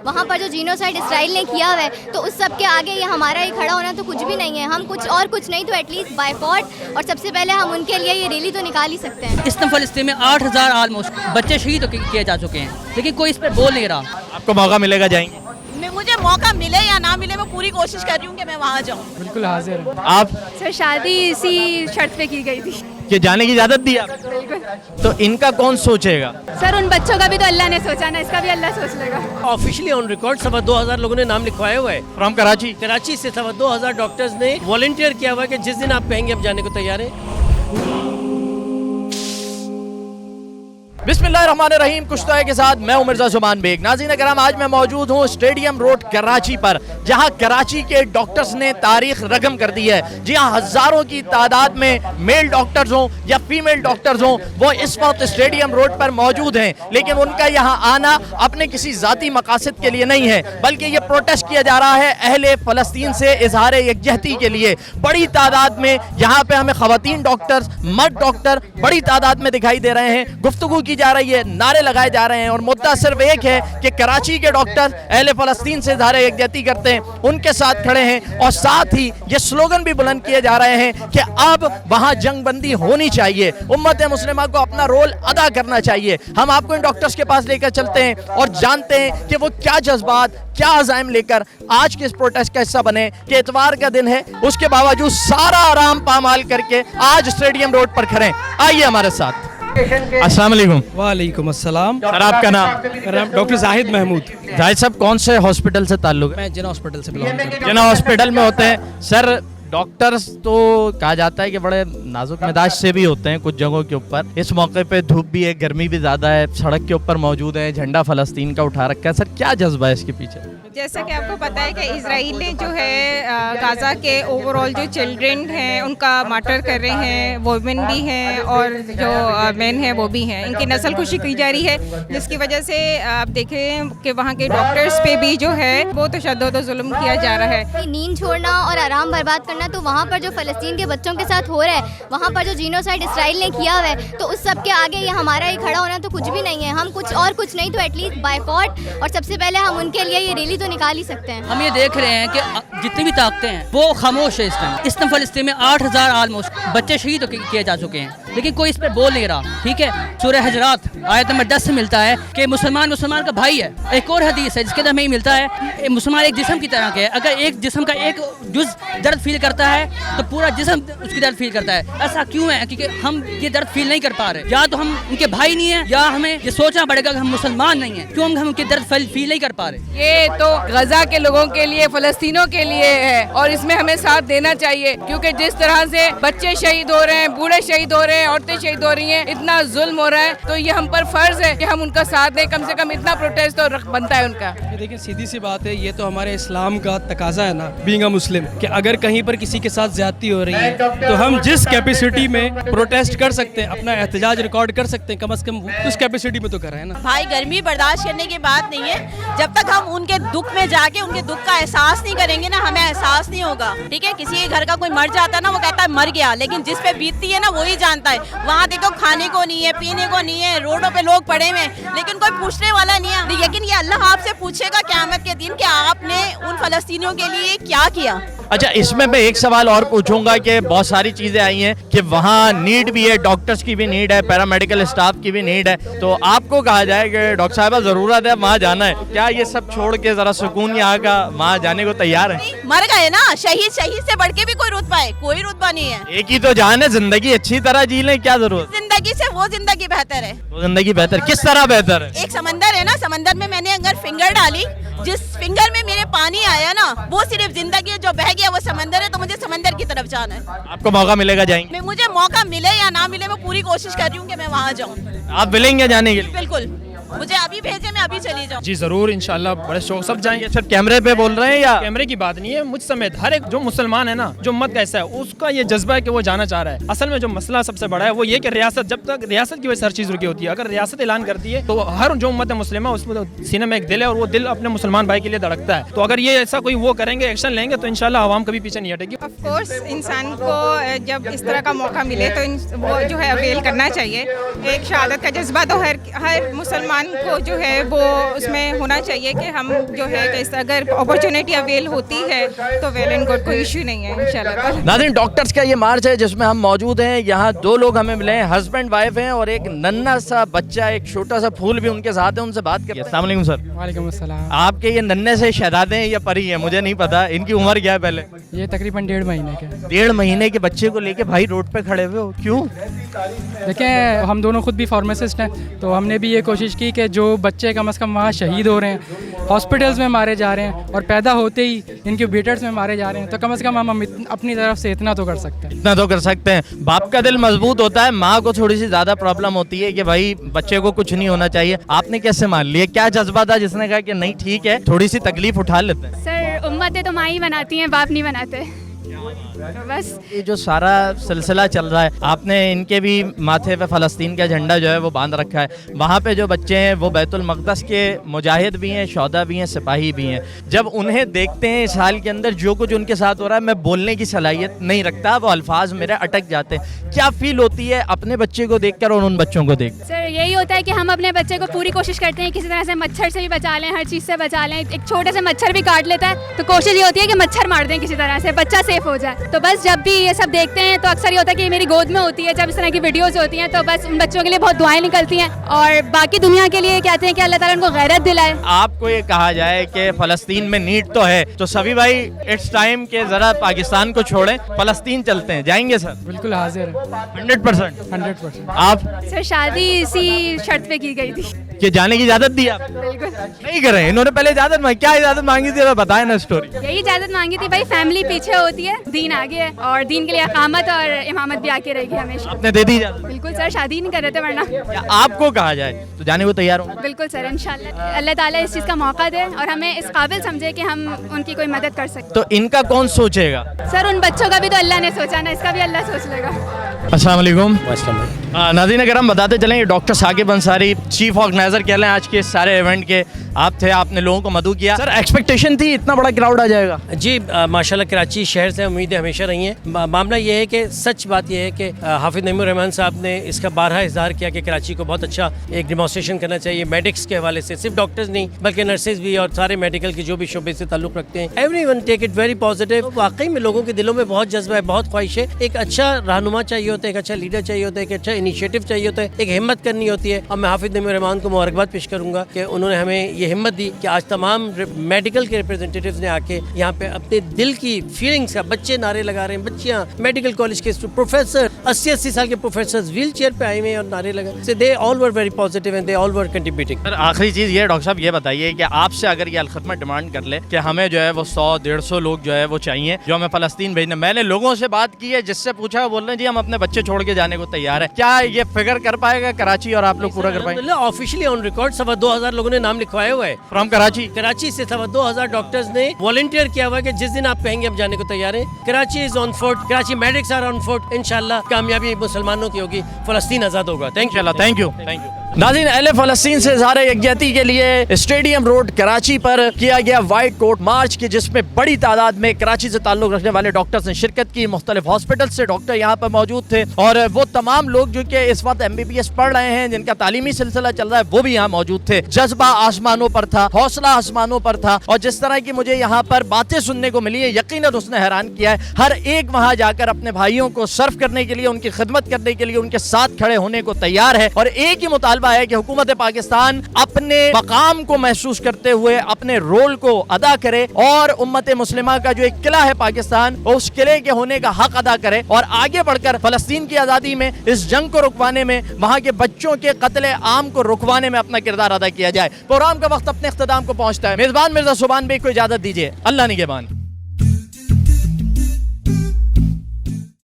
وہاں پر جو جینوسائڈ اسرائیل نے کیا ہوا ہے تو اس سب کے آگے یہ ہمارا ہی کھڑا ہونا تو کچھ بھی نہیں ہے. ہم کچھ نہیں تو ایٹ لیسٹ بائیکاٹ, اور سب سے پہلے ہم ان کے لیے یہ ریلی تو نکال ہی سکتے ہیں. اس فلسطین میں 8000 آلموسٹ بچے شہید کیے جا چکے ہیں, لیکن کوئی اس پہ بول نہیں رہا. آپ کو موقع ملے گا جائیں گے؟ مجھے موقع ملے یا نہ ملے میں پوری کوشش کر رہی ہوں کہ میں وہاں جاؤں. بالکل حاضر. آپ سر شادی اسی شرط پہ کی گئی تھی کہ جانے کی اجازت دی آپ؟ تو ان کا کون سوچے گا؟ سر ان بچوں کا بھی تو اللہ نے سوچا نا, اس کا بھی اللہ سوچ لے گا. آفیشلی آن ریکارڈ 2,500 لوگوں نے نام لکھوایا ہوا ہے فرام کراچی. کراچی سے 2,500 ڈاکٹرز نے والنٹیئر کیا ہوا ہے کہ جس دن آپ کہیں گے ہم جانے کو تیار ہیں. بسم اللہ الرحمن الرحیم. کشتہ کے ساتھ میں ہوں مرزا زمان بیگ. ناظرین کرام, آج میں موجود ہوں اسٹیڈیم روڈ کراچی پر, جہاں کراچی کے ڈاکٹرز نے تاریخ رقم کر دی ہے. جی ہاں, ہزاروں کی تعداد میں میل ڈاکٹرز ہوں یا فیمیل ڈاکٹرز ہوں, وہ اس وقت اسٹیڈیم روڈ پر موجود ہیں. لیکن ان کا یہاں آنا اپنے کسی ذاتی مقاصد کے لیے نہیں ہے, بلکہ یہ پروٹیسٹ کیا جا رہا ہے اہل فلسطین سے اظہار یکجہتی کے لیے. بڑی تعداد میں یہاں پہ ہمیں خواتین ڈاکٹرز, مرد ڈاکٹر بڑی تعداد میں دکھائی دے رہے ہیں. گفتگو کی جا رہی ہے, نعرے لگائے جا رہے ہیں, اور مدعا صرف ایک ہے کہ کراچی کے ڈاکٹر اہل فلسطین سے اظہار یکجہتی کرتے ہیں, ان کے ساتھ کھڑے ہیں. اور ساتھ ہی یہ سلوگن بھی بلند کیے جا رہے ہیں کہ اب وہاں جنگ بندی ہونی چاہیے, امت مسلمہ کو اپنا رول ادا کرنا چاہیے. ہم آپ کو ان ڈاکٹرز کے پاس لے کر چلتے ہیں اور جانتے ہیں کہ وہ کیا جذبات, کیا عزائم لے کر آج کے اس پروٹیسٹ کا حصہ بنے کہ اتوار کا دن ہے, اس کے باوجود سارا آرام پامال کر کے آج اسٹیڈیم روڈ پر کھڑے ہیں. آئیے ہمارے ساتھ. السلام علیکم. وعلیکم السلام. سر آپ کا نام؟ ڈاکٹر زاہد محمود. زاہد صاحب کون سے ہاسپٹل سے تعلق ہے؟ میں جنا ہاسپٹل سے بلانگ کرتا ہوں. جنا ہاسپٹل میں ہوتے ہیں. سر ڈاکٹرز تو کہا جاتا ہے کہ بڑے نازک مزاج سے بھی ہوتے ہیں کچھ جگہوں کے اوپر. اس موقع پہ دھوپ بھی ہے, گرمی بھی زیادہ ہے, سڑک کے اوپر موجود ہے, جھنڈا فلسطین کا اٹھا رکھا ہے. سر کیا جذبہ ہے اس کے پیچھے؟ جیسا کہ آپ کو پتہ ہے کہ اسرائیل نے جو ہے غازہ کے اوور آل جو چلڈرن ہیں ان کا مارٹر کر رہے ہیں, وومن بھی ہیں اور جو مین ہیں وہ بھی ہیں. ان کی نسل کشی کی جا رہی ہے, جس کی وجہ سے آپ دیکھیں کہ وہاں کے ڈاکٹرز پہ بھی جو ہے وہ تشدد و ظلم کیا جا رہا ہے. نیند چھوڑنا اور آرام برباد کرنا تو وہاں پر جو فلسطین کے بچوں کے ساتھ ہو رہا ہے, وہاں پر جو جینوسائڈ اسرائیل نے کیا ہوا ہے تو اس سب کے آگے یہ ہمارا ہی کھڑا ہونا تو کچھ بھی نہیں ہے. ہم کچھ نہیں تو ایٹ لیسٹ بائیکاٹ, اور سب سے پہلے ہم ان کے لیے یہ ریلی تو نکال ہی سکتے ہیں. ہم یہ دیکھ رہے ہیں کہ جتنی بھی طاقتیں ہیں وہ خاموش ہے. اس ٹائم فلسطین میں 8000 آلموسٹ بچے شہید کیے جا چکے ہیں, لیکن کوئی اس پہ بول نہیں رہا. ٹھیک ہے, سورہ حجرات آیت نمبر 10 سے ملتا ہے کہ مسلمان کا بھائی ہے. ایک اور حدیث ہے جس کے اندر ہمیں ملتا ہے مسلمان ایک جسم کی طرح کے ہے. اگر ایک جسم کا ایک جز درد فیل کرتا ہے تو پورا جسم اس کی درد فیل کرتا ہے. ایسا کیوں ہے؟ کیونکہ ہم یہ درد فیل نہیں کر پا رہے. یا تو ہم ان کے بھائی نہیں ہیں, یا ہمیں یہ سوچنا پڑے گا کہ ہم مسلمان نہیں ہیں. کیوں ہم ان کے درد فیل نہیں کر پا رہے؟ یہ تو غزہ کے لوگوں کے لیے, فلسطینوں کے لیے ہے, اور اس میں ہمیں ساتھ دینا چاہیے. کیونکہ جس طرح سے بچے شہید ہو رہے ہیں, بوڑھے شہید ہو رہے ہیں, عورتیں شہید ہو رہی ہیں, اتنا ظلم ہو رہا ہے, تو یہ ہم پر فرض ہے کہ ہم ان کا ساتھ دیں. کم سے کم اتنا پروٹیسٹ تو بنتا ہے ان کا. دیکھیں سیدھی سی بات ہے, یہ تو ہمارے اسلام کا تقاضا ہے نا, بینگ اے مسلم, کہ اگر کہیں پر کسی کے ساتھ زیادتی ہو رہی ہے تو ہم جس کیپیسٹی میں پروٹیسٹ کر سکتے ہیں, اپنا احتجاج ریکارڈ کر سکتے ہیں, کم از کم اس کیپیسٹی میں تو کر رہے ہیں نا. بھائی گرمی برداشت کرنے کی بات نہیں ہے, جب تک ہم ان کے دکھ میں جا کے ان کے دکھ کا احساس نہیں کریں گے نا, ہمیں احساس نہیں ہوگا. ٹھیک ہے, کسی کے گھر کا کوئی مر جاتا ہے نا, وہ کہتا ہے مر گیا, لیکن جس پہ بیتتی ہے نا وہی جانتا ہے. وہاں دیکھو کھانے کو نہیں ہے, پینے کو نہیں ہے, روڈوں پہ لوگ پڑے ہوئے, لیکن کوئی پوچھنے والا نہیں ہے. لیکن یہ اللہ آپ سے پوچھے گا قیامت کے دن کہ آپ نے ان فلسطینیوں کے لیے کیا کیا. اچھا, اس میں ایک سوال اور پوچھوں گا کہ بہت ساری چیزیں آئی ہیں کہ وہاں نیڈ بھی ہے, ڈاکٹرز کی بھی نیڈ ہے, پیرامیڈیکل اسٹاف کی بھی نیڈ ہے, تو آپ کو کہا جائے کہ ڈاکٹر صاحبہ ضرورت ہے وہاں جانا ہے, کیا یہ سب چھوڑ کے ذرا سکون یہاں کا وہاں جانے کو تیار ہے؟ مر گئے نا, شہید سے بڑھ کے بھی کوئی رتبہ ہے؟ کوئی رتبہ نہیں ہے. ایک ہی تو جان ہے, زندگی اچھی طرح جی لیں, کیا ضرورت؟ زندگی سے وہ زندگی بہتر ہے. وہ زندگی بہتر کس طرح بہتر ہے؟ ایک سمندر ہے نا, سمندر میں نے اگر فنگر ڈالی, جس فنگر میں میرے پانی آیا نا وہ صرف زندگی ہے, جو بہ گیا وہ سمندر ہے. تو مجھے سمندر کی طرف جانا ہے. آپ کو موقع ملے گا جائیں گے؟ مجھے موقع ملے یا نہ ملے میں پوری کوشش کر رہی ہوں کہ میں وہاں جاؤں. آپ ولنگ ہیں جانے کے لیے؟ بالکل, مجھے ابھی بھیجے, میں ابھی چلی جاؤں. جی ضرور, انشاءاللہ بڑے شوق سب جائیں گے. سر کیمرے پہ بول رہے ہیں یا کیمرے کی بات نہیں ہے, مجھ سمیت ہر ایک جو مسلمان ہے نا, جو امت کا حصہ ہے, اس کا یہ جذبہ ہے کہ وہ جانا چاہ رہا ہے. اصل میں جو مسئلہ سب سے بڑا ہے وہ یہ کہ ریاست, جب تک ریاست کی وجہ سے ہر چیز رکی ہوتی ہے, اگر ریاست اعلان کرتی ہے تو ہر جو امت مسلمہ اس میں سینے میں ایک دل ہے, اور وہ دل اپنے مسلمان بھائی کے لیے دھڑکتا ہے. تو اگر یہ ایسا کوئی وہ کریں گے, ایکشن لیں گے, تو انشاءاللہ عوام کبھی پیچھے نہیں ہٹے گی. آف کورس انسان کو جب اس طرح کا موقع ملے تو وہ جو ہے اویل کرنا چاہیے. ایک شہادت کا جذبہ تو ہر مسلمان مسلمان کو جو ہے وہ اس میں ہونا چاہیے کہ ہم جو ہے اگر اپرچونیٹی اویل ہوتی ہے تو ویل اینڈ گڈ، کوئی ایشو نہیں ہے انشاءاللہ۔ ناظرین، ڈاکٹرز کا یہ مارچ ہے جس میں ہم موجود ہیں۔ یہاں دو لوگ ہمیں ملے ہیں، ہسبینڈ وائف ہیں، اور ایک ننھا سا بچہ، ایک چھوٹا سا پھول بھی ان کے ساتھ ہے۔ ان سے بات کریں۔ السلام علیکم سر۔ وعلیکم السلام۔ آپ کے یہ ننھے سے شہزادے ہیں یا پری ہیں مجھے نہیں پتا، ان کی عمر کیا ہے پہلے؟ یہ تقریباً 1.5 مہینے کے۔ 1.5 مہینے کے بچے کو لے کے بھائی روڈ پہ کھڑے ہوئے ہو، کیوں؟ دیکھیں، ہم دونوں خود بھی فارماسسٹ ہیں، تو ہم نے بھی یہ کوشش کی کہ جو بچے کم از کم وہاں شہید ہو رہے ہیں، ہاسپٹلز میں مارے جا رہے ہیں، اور پیدا ہوتے ہی انکیوبیٹرز میں مارے جا رہے ہیں، تو کم از کم ہم اپنی طرف سے اتنا تو کر سکتے ہیں۔ اتنا تو کر سکتے ہیں۔ باپ کا دل مضبوط ہوتا ہے، ماں کو تھوڑی سی زیادہ پرابلم ہوتی ہے کہ بھائی بچے کو کچھ نہیں ہونا چاہیے۔ آپ نے کیسے مان لیا؟ کیا جذبہ تھا جس نے کہا کہ نہیں ٹھیک ہے تھوڑی سی تکلیف اٹھا لیتے ہیں؟ سر امتیں تو ماں ہی بناتی ہیں، باپ نہیں بناتے، بس۔ یہ جو سارا سلسلہ چل رہا ہے، آپ نے ان کے بھی ماتھے پہ فلسطین کا جھنڈا جو ہے وہ باندھ رکھا ہے۔ وہاں پہ جو بچے ہیں وہ بیت المقدس کے مجاہد بھی ہیں، شہدا بھی ہیں، سپاہی بھی ہیں۔ جب انہیں دیکھتے ہیں اس حال کے اندر جو کچھ ان کے ساتھ ہو رہا ہے، میں بولنے کی صلاحیت نہیں رکھتا، وہ الفاظ میرے اٹک جاتے ہیں۔ کیا فیل ہوتی ہے اپنے بچے کو دیکھ کر اور ان بچوں کو دیکھ کر؟ سر یہی ہوتا ہے کہ ہم اپنے بچے کو پوری کوشش کرتے ہیں کسی طرح سے مچھر سے بھی بچا لیں، ہر چیز سے بچا لیں۔ ایک چھوٹے سے مچھر بھی کاٹ لیتا ہے تو کوشش یہ ہوتی ہے کہ مچھر مار دیں کسی طرح سے، بچہ سیف ہو جائے۔ تو بس جب بھی یہ سب دیکھتے ہیں تو اکثر یہ ہوتا ہے کہ یہ میری گود میں ہوتی ہے، جب اس طرح کی ویڈیوز ہوتی ہیں تو بس ان بچوں کے لیے بہت دعائیں نکلتی ہیں، اور باقی دنیا کے لیے کہتے ہیں کہ اللہ تعالیٰ ان کو غیرت دلائے۔ آپ کو یہ کہا جائے کہ فلسطین میں نیٹ تو ہے، تو سبھی بھائی اٹس ٹائم کہ ذرا پاکستان کو چھوڑیں، فلسطین چلتے ہیں، جائیں گے سر؟ بالکل حاضر ہے، 100%۔ آپ سر شادی اسی شرط پہ کی گئی تھی کہ جانے کی اجازت دی آپ نہیں کریں؟ انہوں نے پہلے اجازت مانگی، کیا اجازت مانگی تھی بتائیں نا اسٹوری۔ یہی اجازت مانگی تھی، بھائی فیملی پیچھے ہوتی ہے، دین آگے ہے، اور دین کے لیے اقامت اور امامت بھی آگے رہے گی ہمیشہ۔ آپ نے دے دی اجازت؟ بالکل سر، شادی نہیں کر رہے تھے ورنہ۔ کیا آپ کو کہا جائے تو جانے کو تیار ہوں؟ بالکل سر، انشاءاللہ اللہ تعالیٰ اس چیز کا موقع دے اور ہمیں اس قابل سمجھے کہ ہم ان کی کوئی مدد کر سکیں۔ تو ان کا کون سوچے گا؟ سر ان بچوں کا بھی تو اللہ نے سوچا نا، اس کا بھی اللہ سوچ لے گا۔ السلام علیکم۔ ناظرین کرام، بتاتے چلیں یہ doctor Saqib Ansari chief organiser کہہ لیں آج کے سارے ایونٹ کے، آپ تھے، آپ نے لوگوں کو مدعو کیا۔ سر ایکسپیکٹیشن تھی اتنا بڑا کراؤڈ آ جائے گا؟ جی ماشاءاللہ کراچی شہر سے امیدیں ہمیشہ رہی ہیں۔ معاملہ یہ ہے کہ سچ بات یہ ہے کہ حافظ نعیم الرحمان صاحب نے اس کا بارہا اظہار کیا کہ کراچی کو بہت اچھا ایک ڈیمانسٹریشن کرنا چاہیے میڈکس کے حوالے سے، صرف ڈاکٹرز نہیں بلکہ نرسز بھی اور سارے میڈیکل کے جو بھی شعبے سے تعلق رکھتے ہیں۔ Every one take it very positive. واقعی میں لوگوں کے دلوں میں بہت جذبہ ہے، بہت خواہش ہے، ایک اچھا رہنما چاہیے ہوتا ہے، ایک اچھا لیڈر چاہیے ہوتا ہے، ایک اچھا انیشیٹو چاہیے ہوتا ہے، ایک ہمت کرنی ہوتی ہے۔ اور میں حافظ نعیم الرحمان کو مبارکباد پیش کروں گا کہ انہوں نے ہمیں یہ ہمت دی کہ آج تمام میڈیکل کے ریپرزینٹیٹیوز نے آ کے یہاں پہ اپنے دل کی فیلنگس کا، بچے نعرے لگا رہے ہیں، بچیاں میڈیکل کالج کے پروفیسر 80 سال کے پروفیسرز ویل چیئر پہ آئے ہوئے ہیں اور نعرے لگا رہے، they all were very positive and they all were contributing. Sir آخری چیز یہ ڈاکٹر صاحب یہ بتائیے کہ آپ سے اگر یہ الخدمت ڈیمانڈ کر لے کہ ہمیں جو ہے وہ 100-150 لوگ جو ہے وہ چاہیے جو ہمیں فلسطین بھیجنا، میں نے لوگوں سے بات کی ہے جس سے پوچھا بول رہے ہیں جی ہم اپنے بچے چھوڑ کے جانے کو تیار ہے، کیا یہ فگر کر پائے گا کراچی اور آپ لوگ پورا کر پائیں گے؟ آفیشلی آن ریکارڈ 2,500 لوگوں نے نام لکھوائے ہوئے ہیں فرام کراچی۔ کراچی سے 2,500 ڈاکٹرز نے والنٹیئر کیا ہوا ہے کہ جس دن آپ کہیں گے ہم جانے کو تیار ہیں۔ Karachi is on foot, Karachi medics are on foot, انشاءاللہ کامیابی مسلمانوں کی ہوگی، فلسطین آزاد ہوگا۔ Thank you, thank you. ناظرین اہل فلسطین سے اظہار یکجہتی کے لیے اسٹیڈیم روڈ کراچی پر کیا گیا وائٹ کوٹ مارچ کی، جس میں بڑی تعداد میں کراچی سے تعلق رکھنے والے ڈاکٹرز نے شرکت کی، مختلف ہاسپٹل سے ڈاکٹر یہاں پر موجود تھے، اور وہ تمام لوگ جو کہ اس وقت MBBS پڑھ رہے ہیں، جن کا تعلیمی سلسلہ چل رہا ہے، وہ بھی یہاں موجود تھے۔ جذبہ آسمانوں پر تھا، حوصلہ آسمانوں پر تھا، اور جس طرح کی مجھے یہاں پر باتیں سننے کو ملی ہے یقیناً اس نے حیران کیا ہے۔ ہر ایک وہاں جا کر اپنے بھائیوں کو سرو کرنے کے لیے، ان کی خدمت کرنے کے لیے ان کے ساتھ کھڑے ہونے کو تیار ہے، اور ایک ہی مطالبہ ہے کہ حکومت پاکستان اپنے مقام کو محسوس کرتے ہوئے اپنے رول کو ادا کرے، اور امت مسلمہ کا جو ایک قلعہ ہے پاکستان، اس قلعے کے ہونے کا حق ادا کرے، اور آگے بڑھ کر فلسطین کی آزادی میں، اس جنگ کو رکوانے میں، وہاں کے بچوں کے قتل عام کو رکوانے میں اپنا کردار ادا کیا جائے۔ پروگرام کا وقت اپنے اختتام کو پہنچتا ہے، میزبان مرزا سبحان بیگ کو اجازت دیجیے، اللہ نگہبان۔